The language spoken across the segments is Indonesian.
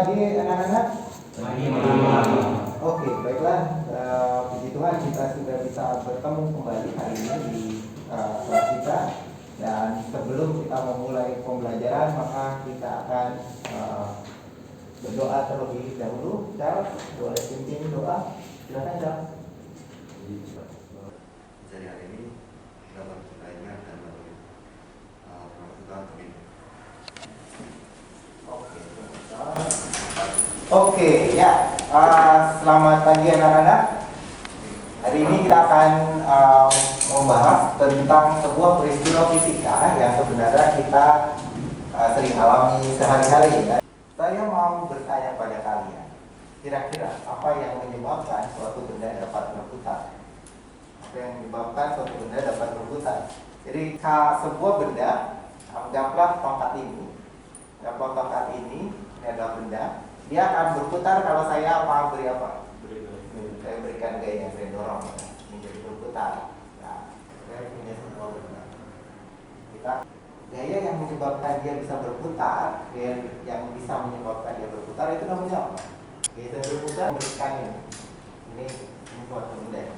pagi anak-anak? Pagi. Oke, baiklah. Puji Tuhan kita sudah bisa bertemu kembali hari ini di kelas kita. Dan sebelum kita memulai pembelajaran, maka kita akan berdoa terlebih dahulu. Charles, boleh pimpin doa? Silakan, Charles. Jadi hari ini dapat kita ingat dan Tuhan terlebih. Oke, ya. Selamat pagi anak-anak. Hari ini kita akan membahas tentang sebuah peristiwa fisika yang sebenarnya kita sering alami sehari-hari. Saya mau bertanya pada kalian, kira-kira apa yang menyebabkan suatu benda dapat berputar? Apa yang menyebabkan suatu benda dapat berputar? Jadi sebuah benda, anggaplah tongkat ini. Anggaplah tongkat ini adalah benda. Dia akan berputar kalau saya beri apa? Saya berikan gaya, saya dorong menjadi berputar. Nah, saya punya sebuah benda. Gaya yang menyebabkan dia bisa berputar, gaya yang bisa menyebabkan dia berputar itu namanya apa? Gaya yang berputar memberikan ini suatu benda.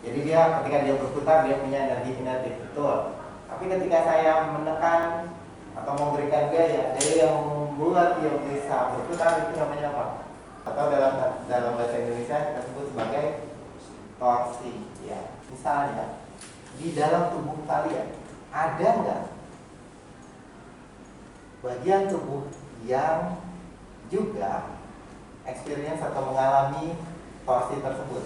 Jadi dia ketika dia berputar dia punya energi kinetik, betul. Tapi ketika saya menekan atau memberikan gaya yang membuat dia bisa berputar itu namanya apa? Atau dalam bahasa Indonesia kita sebut sebagai torsi. Ya, misalnya di dalam tubuh kalian ada nggak bagian tubuh yang juga experience atau mengalami torsi tersebut?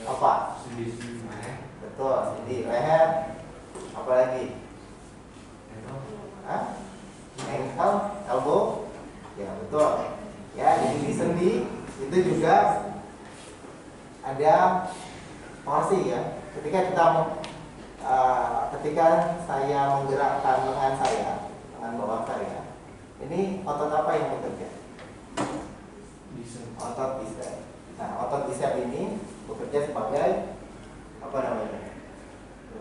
Apa? Sendi leher. Betul, sendi leher. Apa lagi? Ankle, elbow. Ya, betul. Ya, jadi di sendi itu juga ada torsi ya. Ketika saya menggerakkan lengan bawah saya, ini otot apa yang bekerja? Otot bicep. Nah, otot bicep ini bekerja sebagai apa namanya?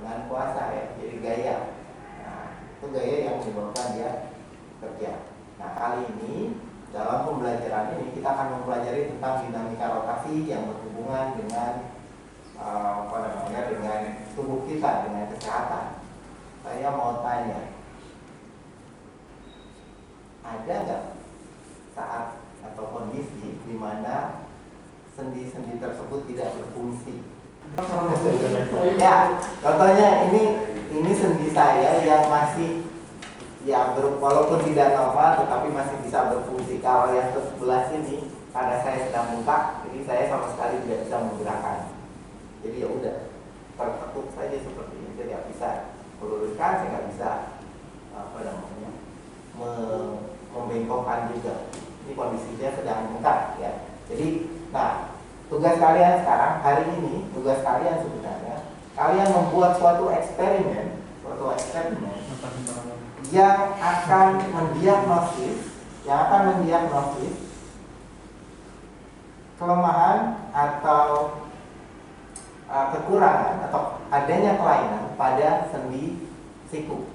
Lengan kuasa ya, jadi gaya. Nah, itu gaya yang menyebabkan dia kerja. Nah, kali ini dalam pembelajaran ini kita akan mempelajari tentang dinamika rotasi yang berhubungan dengan dengan tubuh kita, dengan kesehatan. Saya mau tanya, ada nggak saat atau kondisi di mana sendi-sendi tersebut tidak berfungsi? Ya, contohnya ini sendi saya yang masih walaupun tidak normal tetapi masih bisa berfungsi. Kalau yang sebelah sini karena saya sedang bengkak, jadi saya sama sekali tidak bisa menggerakkan. Jadi ya udah tertekuk saja seperti ini. Saya nggak bisa meluruskan, saya nggak bisa membengkokkan juga. Ini kondisinya sedang bengkak ya. Jadi, nah tugas kalian sekarang hari ini, tugas kalian sebenarnya kalian membuat suatu eksperimen yang akan mendiagnosis kelemahan atau kekurangan atau adanya kelainan pada sendi siku.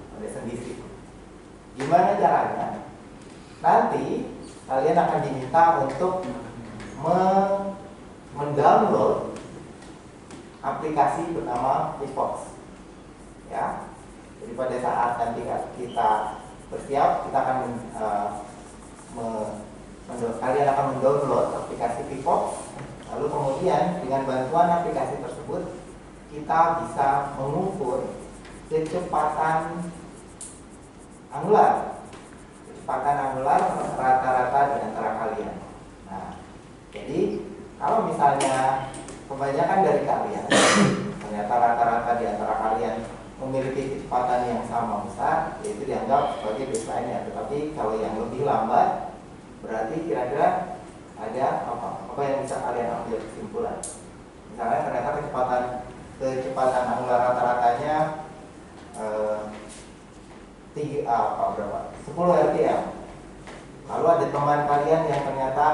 Gimana caranya? Nanti kalian akan diminta untuk mendownload aplikasi bernama Vivox. Ya. Jadi pada saat nanti kita bersiap, kita akan kalian akan mendownload aplikasi Vivox. Lalu kemudian dengan bantuan aplikasi tersebut kita bisa mengukur kecepatan angular rata-rata di antara kalian. Nah, jadi kalau misalnya kebanyakan dari kalian ternyata rata-rata di antara kalian memiliki kecepatan yang sama besar, yaitu dianggap sebagai baseline-nya. Tetapi kalau yang lebih lambat, berarti kira-kira ada apa yang bisa kalian ambil kesimpulan? Misalnya ternyata kecepatan angular rata-ratanya 10 rpm. Lalu ada teman kalian yang ternyata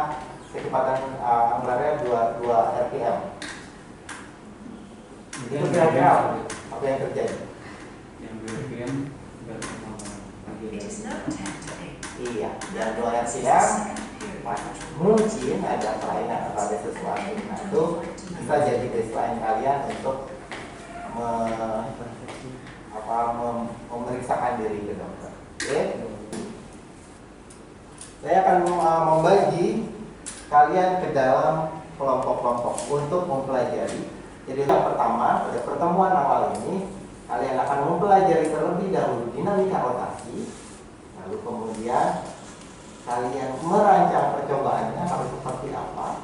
kecepatan angularnya 2 rpm. Itu kira-kira apa yang terjadi? Yang 2 rpm It is now 10 to 8. Iya, dan ruangan sidang mungkin ada kelainan atau ada sesuatu. Nah, itu bisa jadi baseline kalian untuk memeriksakan diri ke dokter. Oke? Saya akan membagi kalian ke dalam kelompok-kelompok untuk mempelajari. Jadi yang pertama, pada pertemuan awal ini kalian akan mempelajari terlebih dahulu dinamika rotasi, lalu kemudian kalian merancang percobaannya harus seperti apa.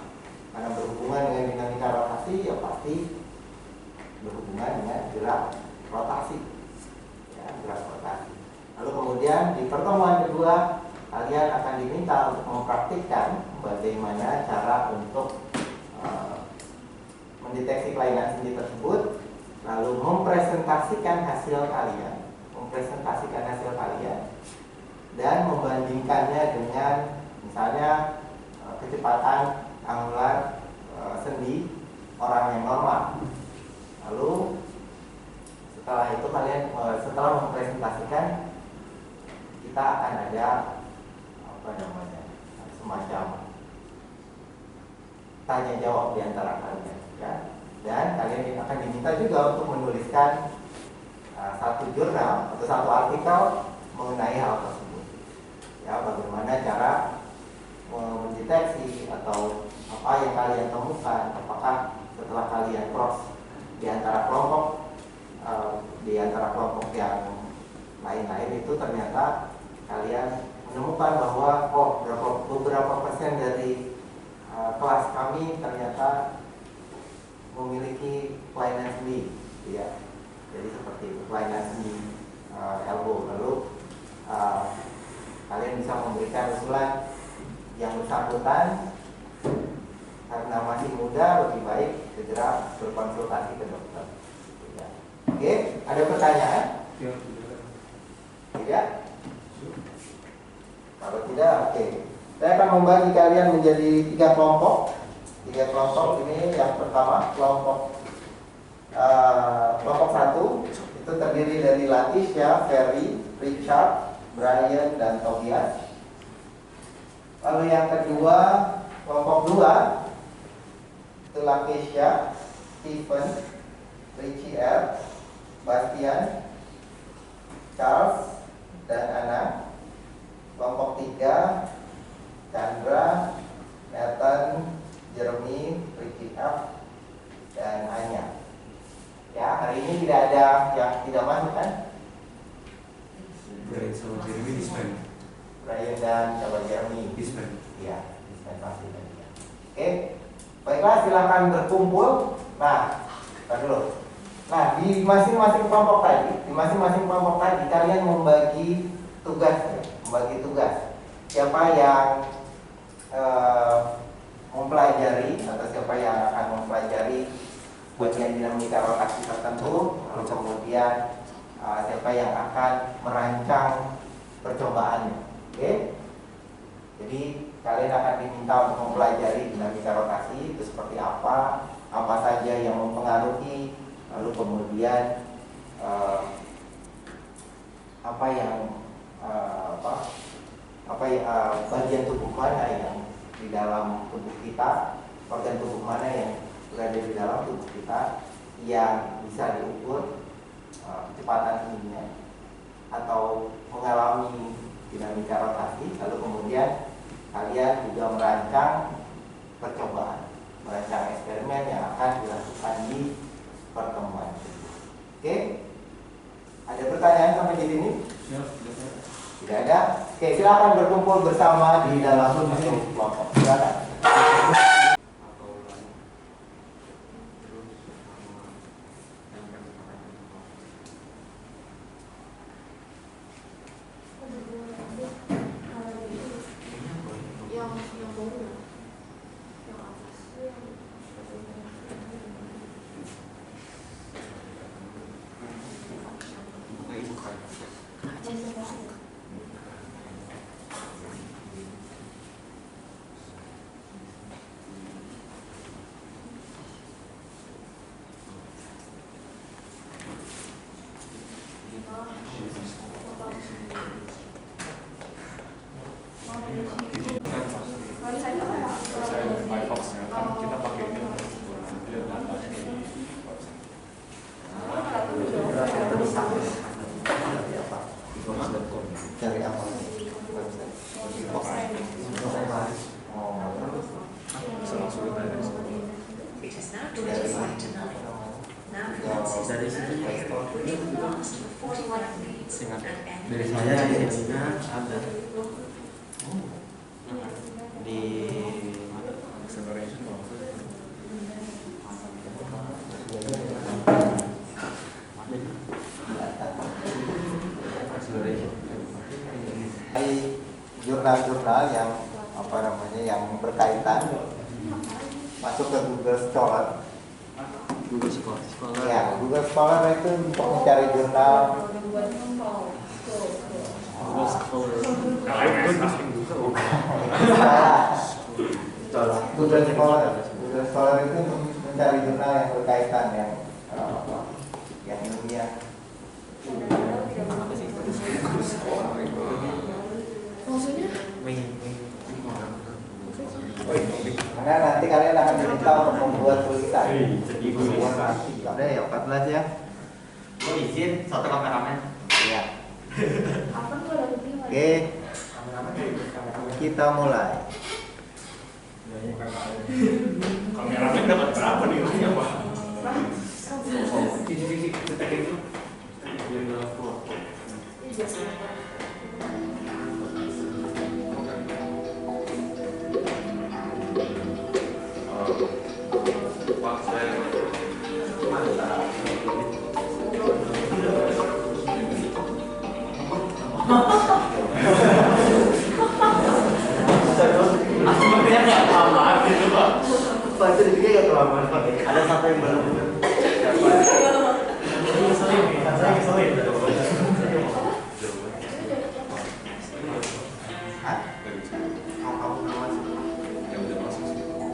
Karena berhubungan dengan dinamika rotasi, ya pasti berhubungan dengan gerak rotasi, ya, gerak rotasi. Lalu kemudian di pertemuan kedua kalian akan diminta untuk mempraktikkan bagaimana cara untuk mendeteksi kelainan sendi tersebut, lalu mempresentasikan hasil kalian, dan membandingkannya dengan misalnya kecepatan angular sendi orang yang normal. Lalu setelah itu kalian setelah mempresentasikan, kita akan ada semacam tanya jawab di antara kalian, ya. Dan kalian akan diminta juga untuk menuliskan satu jurnal atau satu artikel mengenai hal tersebut, ya, bagaimana cara mendeteksi atau apa yang kalian temukan, apakah setelah kalian cross di antara kelompok yang lain-lain itu ternyata kalian menemukan bahwa beberapa persen dari kelas kami ternyata memiliki kelainan sendi, ya. Jadi seperti itu, kelainan sendi elbow. Lalu kalian bisa memberikan usulan yang bersangkutan, karena masih muda lebih baik segera berkonsultasi ke dokter, ya. Oke, ada pertanyaan? Tidak? Kalau tidak, oke. Saya akan membagi kalian menjadi 3 kelompok. 3 kelompok ini, yang pertama kelompok 1 itu terdiri dari Latisha, Ferry, Richard, Brian, dan Tobias. Lalu yang kedua kelompok 2 itu Lakeisha, Stephen, Richie R, Bastian, Charles, dan Anna. Kelompok 3 Chandra, Nathan, Jeremy, Ricky F, dan Anya. Ya, hari ini tidak ada yang tidak masuk, kan? Brian sama Jeremy dispen. Brian dan Jeremy Dispen. Iya, dispensasi tadi. Oke, baiklah, silakan berkumpul. Nah, dulu. Nah, di masing-masing kelompok tadi, kalian membagi tugas. Siapa yang mempelajari atau siapa yang akan mempelajari bagian dinamika rotasi tertentu, lalu kemudian siapa yang akan merancang percobaannya. Oke? Jadi kalian akan diminta untuk mempelajari dinamika rotasi itu seperti apa saja yang mempengaruhi, lalu kemudian bagian tubuh mana yang di dalam tubuh kita, organ tubuh mana yang berada di dalam tubuh kita yang bisa diukur kecepatan ininya atau mengalami dinamika rotasi. Lalu kemudian kalian juga merancang percobaan, merancang eksperimen yang akan dilakukan di pertemuan. Oke? Ada pertanyaan sampai di sini? Tidak ada? Oke, silakan berkumpul bersama di dalam kelompok. Silakan. Singkat Dari saya di sini ada di mana? Acceleration kalau nggak salah. acceleration. Jurnal-jurnal yang apa namanya yang berkaitan masuk ke Google Scholar. Google Scholar. Ya, Google Scholar itu untuk mencari jurnal. Google Scholar. Gue pusing juga. Google Scholar. Google Scholar itu untuk mencari jurnal yang berkaitan yang ilmiah. Apa sih? Maksudnya? Karena nanti kalian akan diminta untuk membuat tulisan. Udah ya, 14 ya. Gue izin satu kameramen. Iya. Apa tuh ada bukti? Oke, kita mulai. Kameramen dapat berapa nih? Apa? Ada satu yang belum. Yang udah masuk sih. Kalau misalnya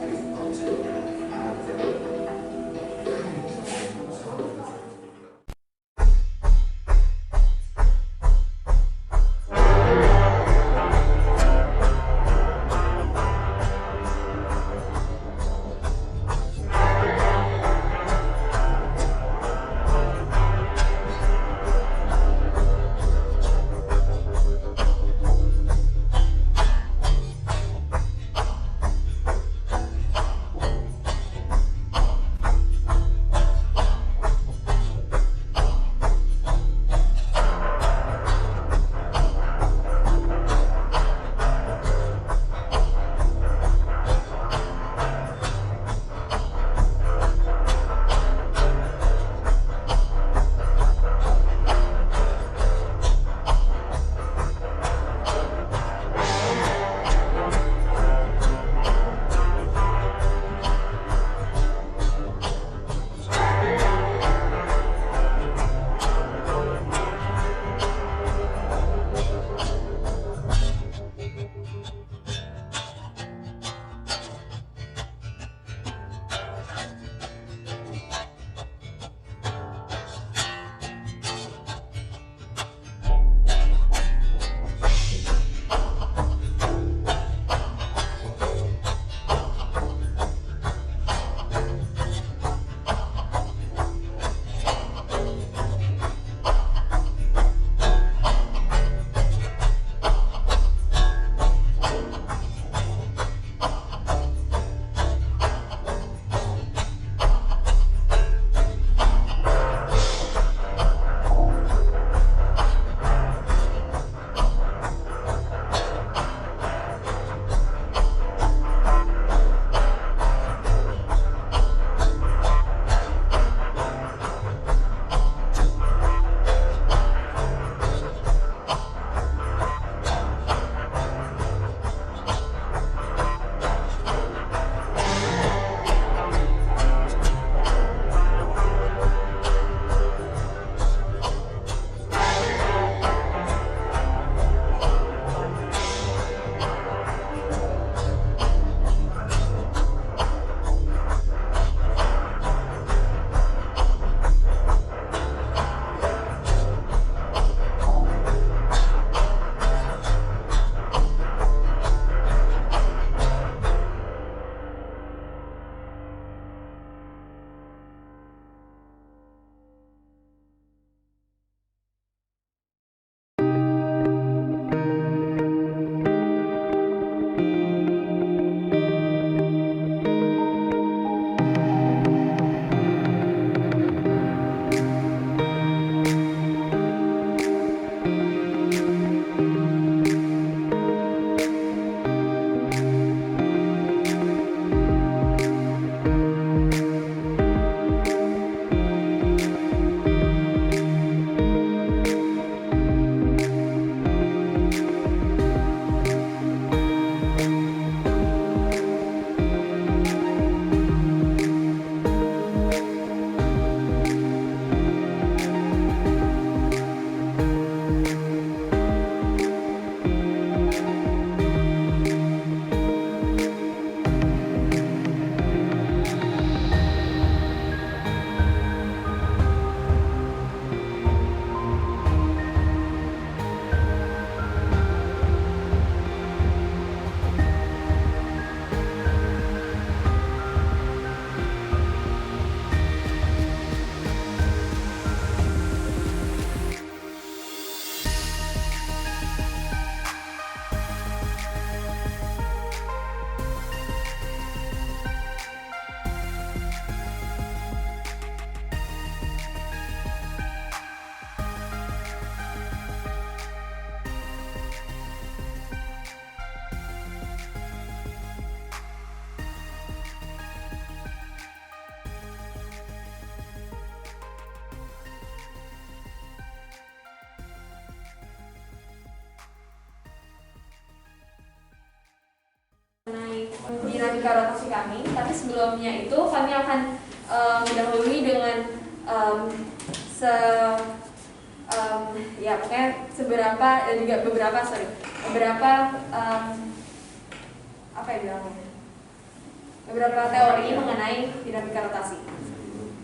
dinamika rotasi kami. Tapi sebelumnya itu kami akan mendahului dengan pokoknya beberapa teori mengenai dinamika rotasi.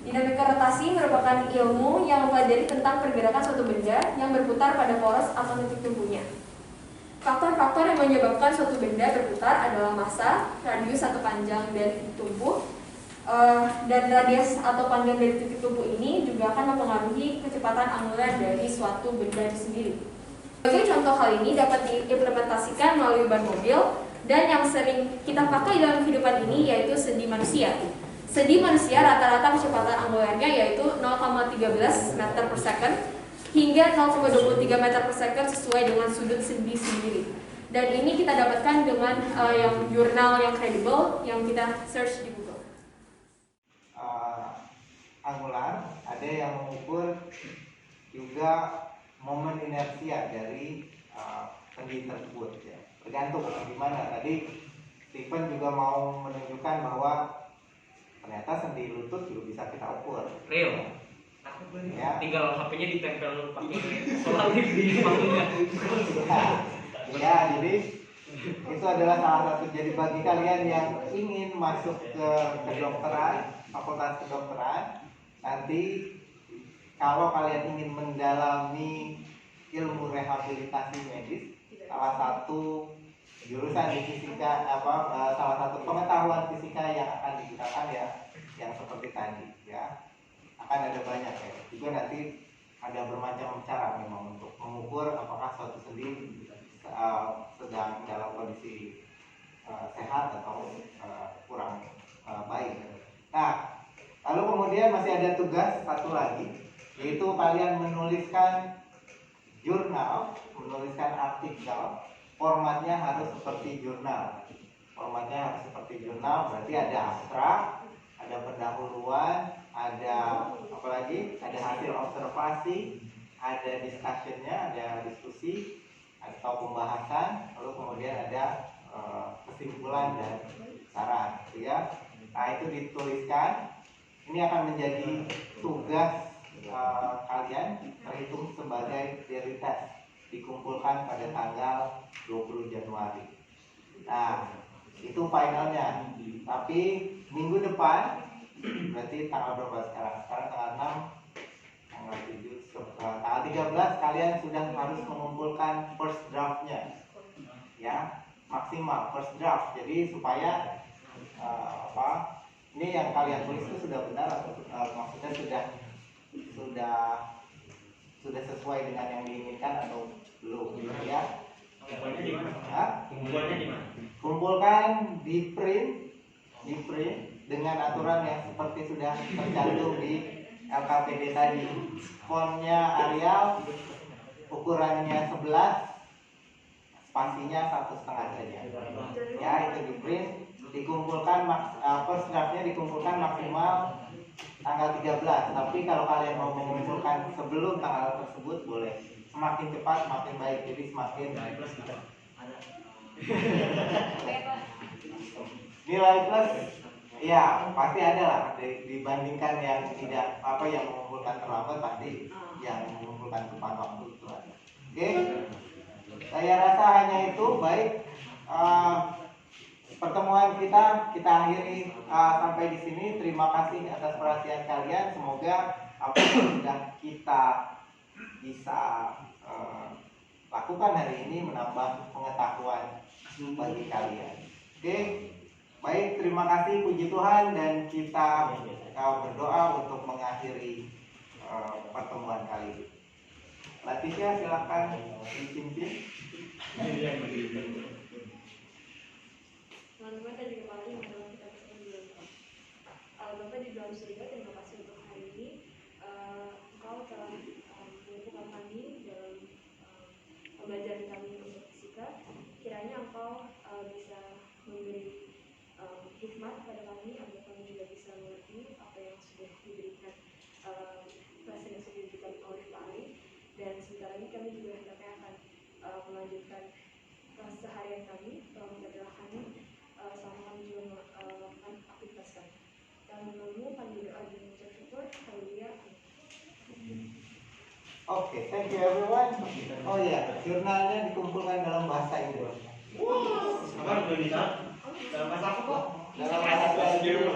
Dinamika rotasi merupakan ilmu yang mempelajari tentang pergerakan suatu benda yang berputar pada poros atau titik tumpunya. Faktor-faktor yang menyebabkan suatu benda berputar adalah massa, radius atau panjang dari titik tumpu, dan radius atau panjang dari titik tumpu ini juga akan mempengaruhi kecepatan angular dari suatu benda itu sendiri. Sebagai contoh hal ini dapat diimplementasikan melalui ban mobil, dan yang sering kita pakai dalam kehidupan ini yaitu sendi manusia. Sendi manusia rata-rata kecepatan angularnya yaitu 0,13 meter per second hingga 0,23 meter per second sesuai dengan sudut sendi sendiri. Dan ini kita dapatkan dengan yang jurnal yang kredibel yang kita search di Google. Angular ada yang mengukur juga momen inersia dari sendi tersebut ya. Tergantung gimana. Tadi Stephen juga mau menunjukkan bahwa ternyata sendi lutut juga bisa kita ukur. Real. Ya. Tinggal HP-nya ditempel pakai solar di panggungnya. Ya, jadi itu adalah salah satu. Jadi bagi kalian yang ingin masuk ke kedokteran, fakultas kedokteran, nanti kalau kalian ingin mendalami ilmu rehabilitasi medis, salah satu jurusan di fisika salah satu pengetahuan fisika yang akan digunakan ya yang seperti tadi ya, akan ada banyak ya. Juga nanti ada bermacam cara memang untuk mengukur apakah suatu sendi sedang dalam kondisi sehat atau kurang baik. Nah, lalu kemudian masih ada tugas satu lagi, yaitu kalian menuliskan jurnal, menuliskan artikel. Formatnya harus seperti jurnal. Berarti ada abstrak, ada pendahuluan, ada apa lagi? Ada hasil observasi, ada discussionnya, ada diskusi atau pembahasan, lalu kemudian ada kesimpulan dan saran, gitu ya. Nah, itu dituliskan. Ini akan menjadi tugas kalian, terhitung sebagai daily test, dikumpulkan pada tanggal 20 Januari. Nah, itu finalnya. Tapi minggu depan, berarti tanggal berapa sekarang? Sekarang tanggal 6, tanggal 7, tanggal 13 kalian sudah harus mengumpulkan first draftnya. Ya, maksimal first draft. Jadi supaya ini yang kalian tulis itu sudah benar atau maksudnya sudah sesuai dengan yang diinginkan atau belum, ya? Kumpulannya di mana? Kumpulkan di print dengan aturan yang seperti sudah tercantum di LKPD tadi. Fontnya Arial, ukurannya 11, spasinya 1,5 saja. Ya, itu di print, dikumpulkan first draftnya dikumpulkan maksimal tanggal 13. Tapi kalau kalian mau mengumpulkan sebelum tanggal tersebut boleh. Semakin cepat semakin baik. Jadi semakin nilai plus ya pasti ada lah, dibandingkan yang tidak yang mengumpulkan terlambat, pasti yang mengumpulkan tepat waktu itu ada. Oke, saya rasa hanya itu. Baik, pertemuan kita akhiri sampai di sini. Terima kasih atas perhatian kalian. Semoga apa yang sudah kita bisa lakukan hari ini menambah pengetahuan bagi kalian. Oke, baik, terima kasih, puji Tuhan, dan kita berdoa untuk mengakhiri pertemuan kali ini. Laticia, silakan dipimpin. Teman-teman dan juga kepala yang dalam kita bersama di Bapak di dalam surga, terima kasih untuk hari ini. Engkau telah mengumpulkan kami dalam pembelajaran kami untuk fisika. Kiranya Engkau bisa memberi hikmat pada kami agar kami juga bisa mengerti apa yang sudah diberikan, pelajaran yang sudah diberikan oleh Pak Ali. Dan sebentar lagi kami juga hendaknya akan melanjutkan seharian kami. Tolong jadilah kami sama kami juga melakukan aktivitas kami. Dan menunggu kami berdoa dan mengucap syukur. Haleluya. Oke, thank you everyone. Oh ya, jurnalnya dikumpulkan dalam bahasa Inggris. Apa Indonesia? Dalam bahasa apa kok? Dalam bahasa Inggris.